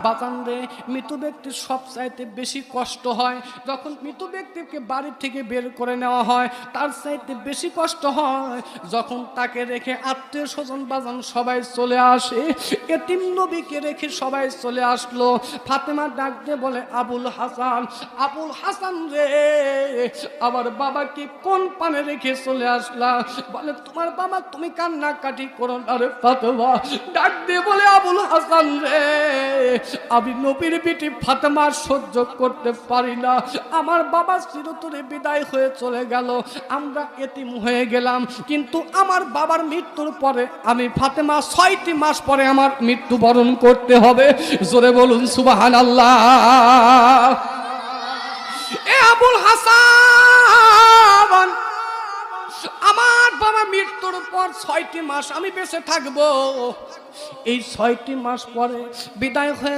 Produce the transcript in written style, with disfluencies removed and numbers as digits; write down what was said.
বাজান রে, মৃত ব্যক্তির সবচাইতে বেশি কষ্ট হয় যখন মৃত ব্যক্তিকে বাড়ি থেকে বের করে নেওয়া হয়। তার চাইতে বেশি কষ্ট হয় যখন তাকে রেখে আত্মীয় স্বজন বাজান সবাই চলে আসে। এতিম নবীকে রেখে সবাই চলে আসলো। ফাতেমা ডাক দিয়ে বলে, আবুল হাসান, আবুল হাসান রে, আমার বাবাকে কোন পানে রেখে চলে আসলা? বলে, তোমার বাবা, তুমি কান্নাকাটি করো না রে ফাতেমা। ডাক দিয়ে বলে, আবুল হাসান রে, আমি নবীর বিটি ফাতেমা সহ্য করতে পারি না। আমার বাবা চিরতরে বিদায় হয়ে চলে গেল, আমরা এতিম হয়ে গেলাম। কিন্তু আমার বাবার মৃত্যুর পরে আমি ফাতেমা 6টি মাস পরে আমার মৃত্যুবরণ করতে হবে। জোরে বলুন সুবহানাল্লাহ। এ আবুল হাসান, আমার বাবা মৃত্যুর পর 6টি মাস আমি বেঁচে থাকবো। এই 6টি মাস পরে বিদায় হয়ে